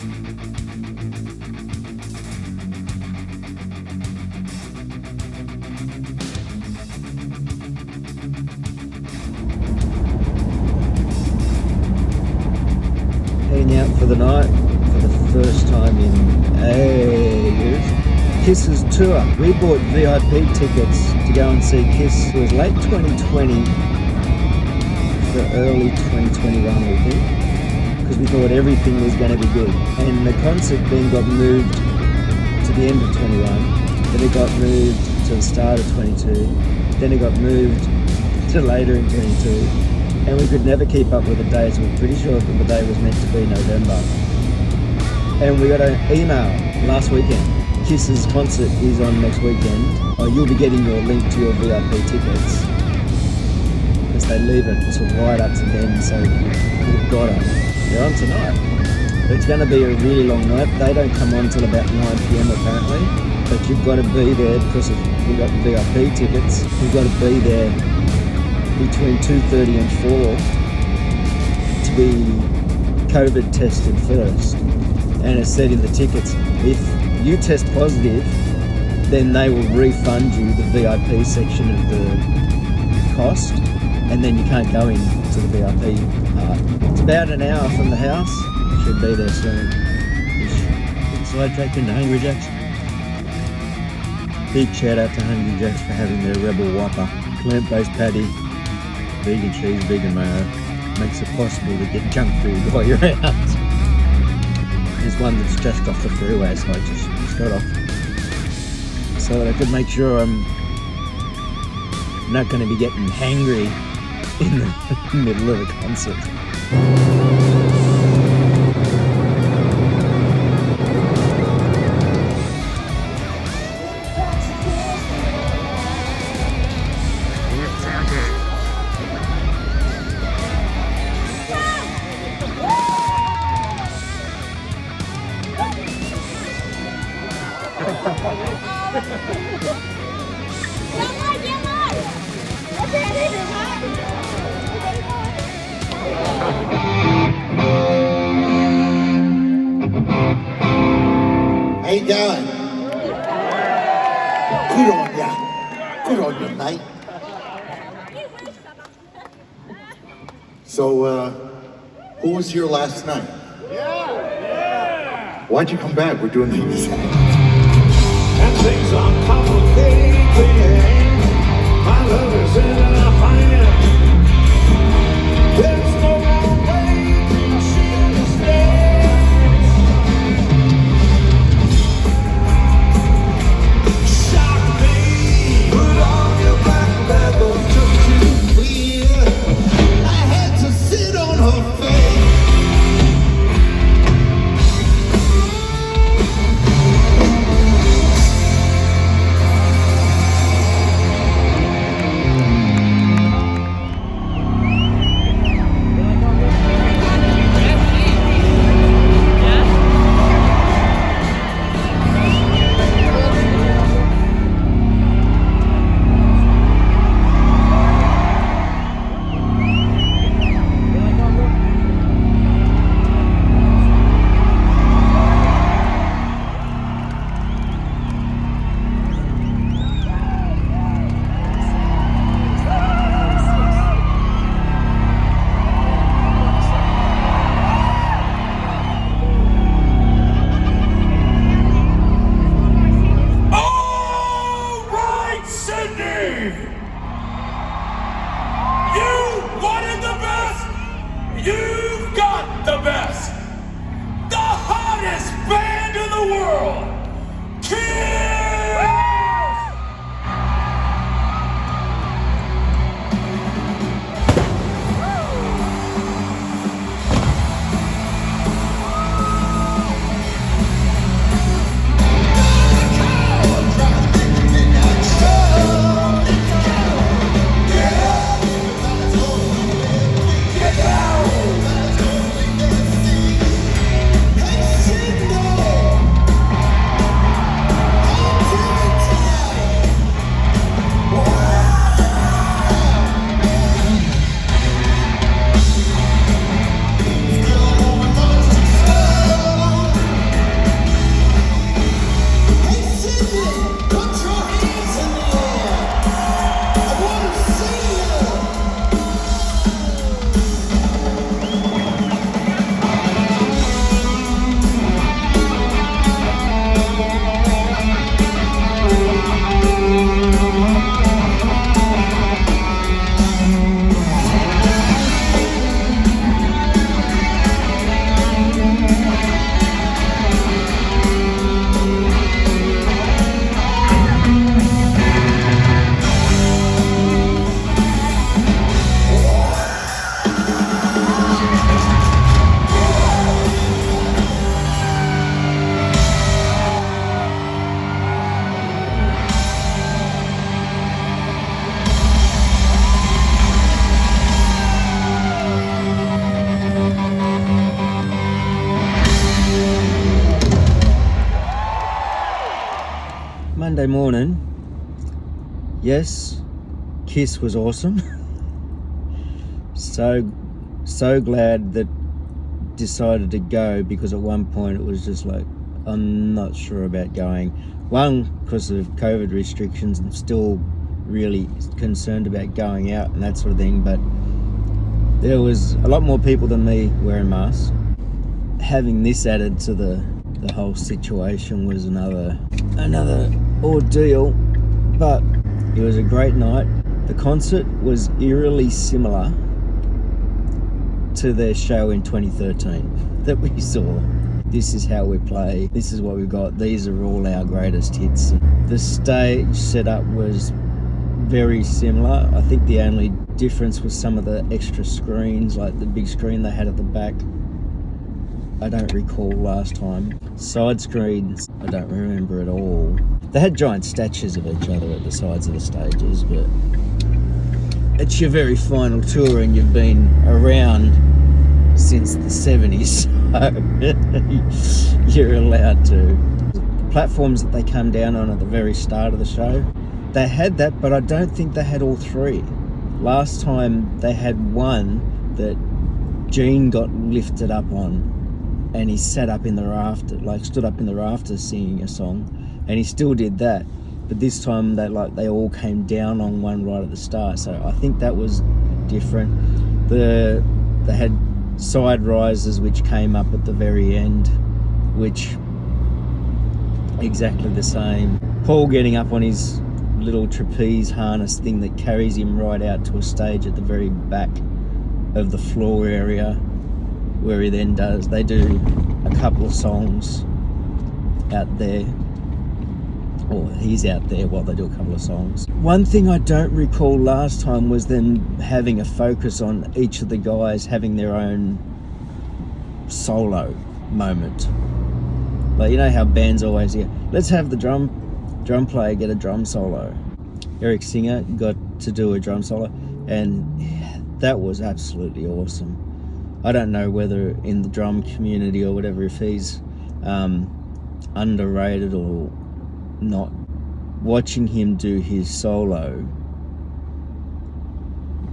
Heading out for the night for the first time in ages. Kiss's tour. We bought VIP tickets to go and see Kiss. It was late 2020 for early 2021, we think, because we thought everything was going to be good. And the concert then got moved to the end of 21, then it got moved to the start of 22, then it got moved to later in 22, and we could never keep up with the dates. We were pretty sure that the day was meant to be November. And we got an email last weekend. Kiss's concert is on next weekend. Oh, you'll be getting your link to your VIP tickets. Because they leave it to right up to them, so you've got them. They're on tonight. But it's going to be a really long night. They don't come on till about 9 PM apparently. But you've got to be there because we've got VIP tickets. You've got to be there between 2:30 and 4 to be COVID tested first. And it's said in the tickets, if you test positive, then they will refund you the VIP section of the cost, and then you can't go into the VIP part. It's about an hour from the house. Should be there soon. Sidetracked into Hungry Jack's. Big shout out to Hungry Jack's for having their Rebel Whopper, plant-based patty, vegan cheese, vegan mayo. Makes it possible to get junk food while you're out. There's one that's just off the freeway, so I just got off so that I could make sure I'm not going to be getting hangry in the middle of a concert. How you going? Good on ya. Good on you, mate. So, who was here last night? Yeah. Why'd you come back? We're doing these. And things are complicated. My love is in a fire. There's no wrong way she understands. Shock me. Put on your black leather just to clear. I had to sit on her face. morning, yes, Kiss was awesome. so glad that decided to go, because at one point it was just like, I'm not sure about going. One, because of COVID restrictions, and still really concerned about going out and that sort of thing, but there was a lot more people than me wearing masks. Having this added to the whole situation was another ordeal, but it was a great night. The concert was eerily similar to their show in 2013 that we saw. This is how we play, this is what we've got, these are all our greatest hits. The stage setup was very similar. I think the only difference was some of the extra screens, like the big screen they had at the back. I don't recall last time. Side screens, I don't remember at all. They had giant statues of each other at the sides of the stages, but it's your very final tour and you've been around since the 70s, so you're allowed to. The platforms that they come down on at the very start of the show, they had that, but I don't think they had all three. Last time they had one that Gene got lifted up on, and he sat up in the rafter, like stood up in the rafters singing a song, and he still did that. But this time they all came down on one right at the start, so I think that was different. They had side rises which came up at the very end, which exactly the same. Paul getting up on his little trapeze harness thing that carries him right out to a stage at the very back of the floor area, where they do a couple of songs out there, or he's out there while they do a couple of songs. One thing I don't recall last time was them having a focus on each of the guys having their own solo moment. Like, you know how bands always hear, let's have the drum player get a drum solo. Eric Singer got to do a drum solo, and that was absolutely awesome. I don't know whether in the drum community or whatever, if he's underrated or not. Watching him do his solo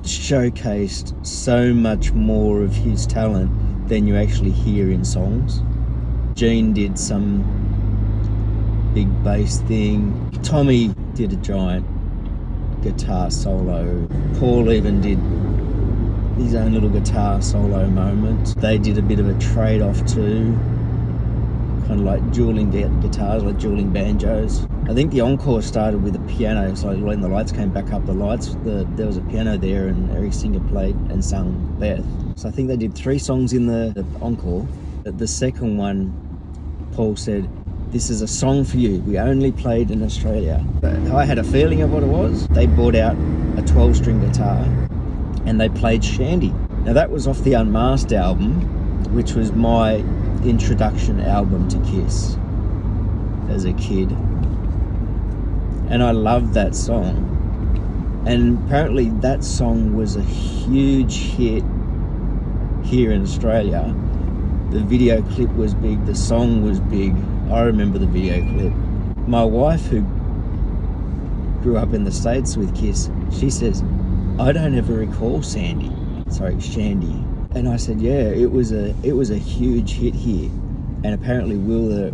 showcased so much more of his talent than you actually hear in songs. Gene did some big bass thing. Tommy did a giant guitar solo. Paul even did his own little guitar solo moment. They did a bit of a trade-off too, kind of like dueling guitars, like dueling banjos. I think the encore started with a piano, so when the lights came back up, there was a piano there, and Eric Singer played and sung Beth. So I think they did 3 songs in the encore. The second one, Paul said, "This is a song for you. We only played in Australia." But I had a feeling of what it was. They brought out a 12-string guitar and they played Shandy. Now that was off the Unmasked album, which was my introduction album to Kiss as a kid. And I loved that song. And apparently that song was a huge hit here in Australia. The video clip was big, the song was big. I remember the video clip. My wife, who grew up in the States with Kiss, she says, "I don't ever recall Shandy." And I said, yeah, it was a huge hit here. And apparently we were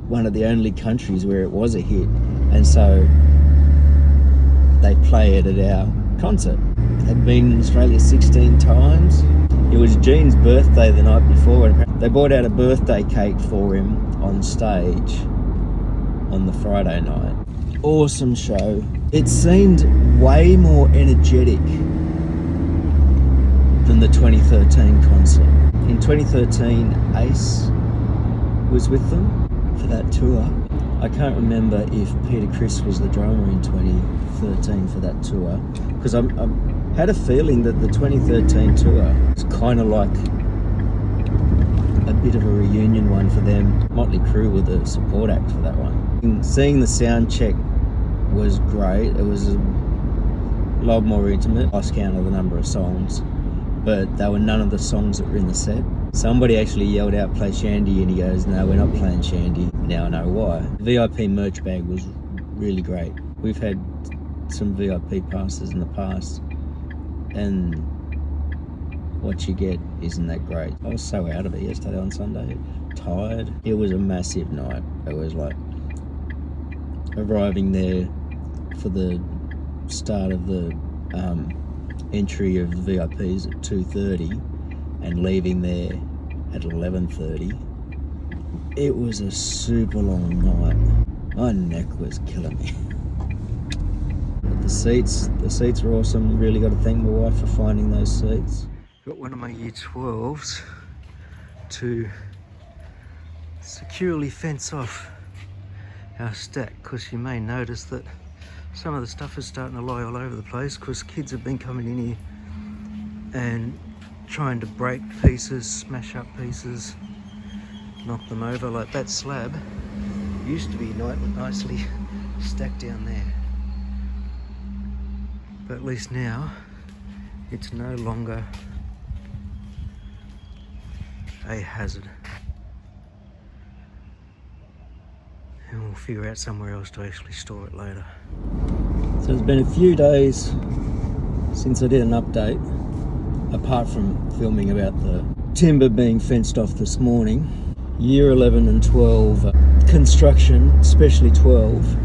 one of the only countries where it was a hit. And so they play it at our concert. Had been in Australia 16 times. It was Gene's birthday the night before, and they brought out a birthday cake for him on stage on the Friday night. Awesome show. It seemed way more energetic than the 2013 concert. In 2013, Ace was with them for that tour. I can't remember if Peter Criss was the drummer in 2013 for that tour, because I had a feeling that the 2013 tour was kind of like a bit of a reunion one for them. Motley Crue were the support act for that one. And seeing the sound check was great. It was a lot more intimate. I lost count of the number of songs, but they were none of the songs that were in the set. Somebody actually yelled out, "Play Shandy," and he goes, "No, we're not playing Shandy." Now I know why. The VIP merch bag was really great. We've had some VIP passes in the past, and what you get isn't that great. I was so out of it yesterday on Sunday, tired. It was a massive night. It was like arriving there for the start of the entry of the VIPs at 2:30 and leaving there at 11:30. It was a super long night. My neck was killing me. But the seats were awesome. Really got to thank my wife for finding those seats. Got one of my year 12s to securely fence off our stack, because you may notice that some of the stuff is starting to lie all over the place, because kids have been coming in here and trying to break pieces, smash up pieces, knock them over. Like that slab used to be nicely stacked down there, but at least now it's no longer a hazard, and we'll figure out somewhere else to actually store it later. So it's been a few days since I did an update, apart from filming about the timber being fenced off this morning. Year 11 and 12 construction, especially 12,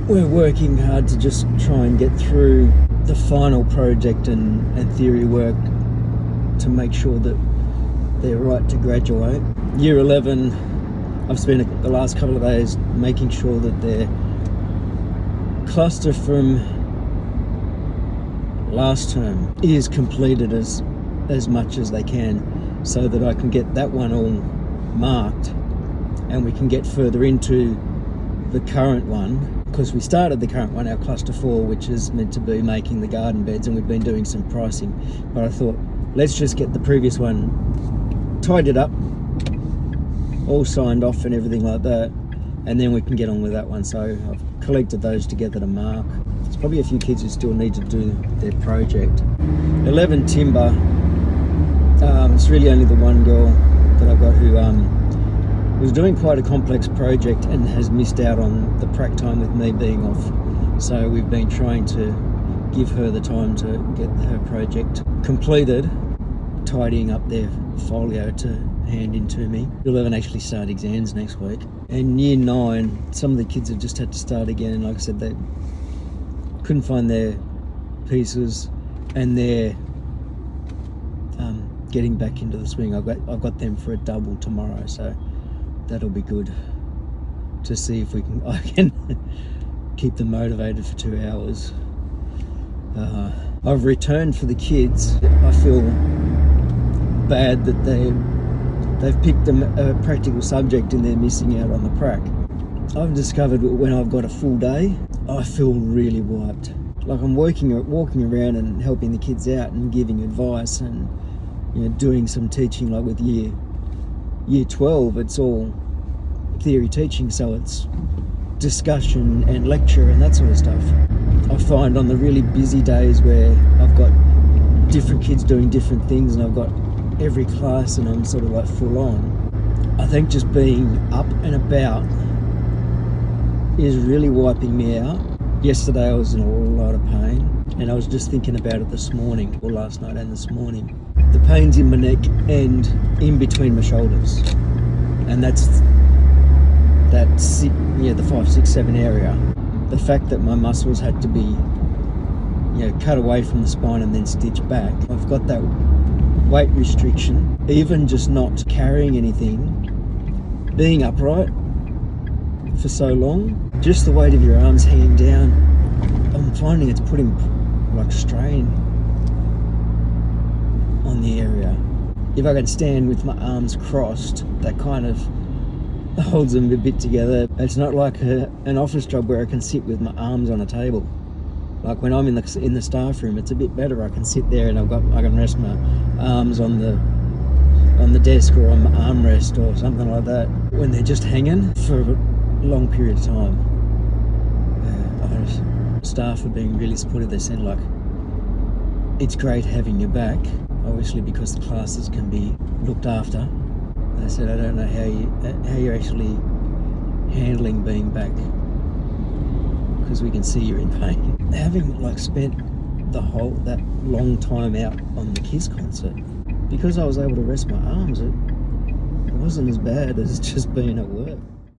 we're working hard to just try and get through the final project and theory work to make sure that they're right to graduate. Year 11, I've spent the last couple of days making sure that their cluster from last term is completed as much as they can, so that I can get that one all marked and we can get further into the current one, because we started the current one, our cluster 4, which is meant to be making the garden beds, and we've been doing some pricing, but I thought let's just get the previous one tidied up, all signed off and everything like that, and then we can get on with that one. So I've collected those together to mark. There's probably a few kids who still need to do their project. 11 timber, it's really only the one girl that I've got who was doing quite a complex project and has missed out on the prac time with me being off. So we've been trying to give her the time to get her project completed, tidying up their folio to hand in to me. 11 actually start exams next week. And year 9, some of the kids have just had to start again. Like I said, they couldn't find their pieces, and they're getting back into the swing. I've got them for a double tomorrow, so that'll be good to see if I can keep them motivated for 2 hours. I've returned for the kids. I feel bad that they've picked a practical subject and they're missing out on the prac. I've discovered when I've got a full day, I feel really wiped. Like I'm walking around and helping the kids out and giving advice and, you know, doing some teaching. Like with year 12, it's all theory teaching, so it's discussion and lecture and that sort of stuff. I find on the really busy days where I've got different kids doing different things and I've got every class and I'm sort of like full on, I think just being up and about is really wiping me out. Yesterday I was in a lot of pain, and I was just thinking about it this morning, or last night and this morning. The pain's in my neck and in between my shoulders, and that's the 5, 6, 7 area. The fact that my muscles had to be, cut away from the spine and then stitched back. I've got that weight restriction. Even just not carrying anything, being upright for so long, just the weight of your arms hanging down, I'm finding it's putting like strain on the area. If I can stand with my arms crossed, that kind of holds them a bit together. It's not like an office job where I can sit with my arms on a table. Like when I'm in the staff room, it's a bit better. I can sit there and I can rest my arms on the desk or on my armrest or something like that. When they're just hanging for a long period of time, staff are being really supportive. They said, like, it's great having you back, obviously because the classes can be looked after. They said, I don't know how you're actually handling being back because we can see you're in pain. Having like spent that long time out on the Kiss concert, because I was able to rest my arms, it wasn't as bad as just being at work.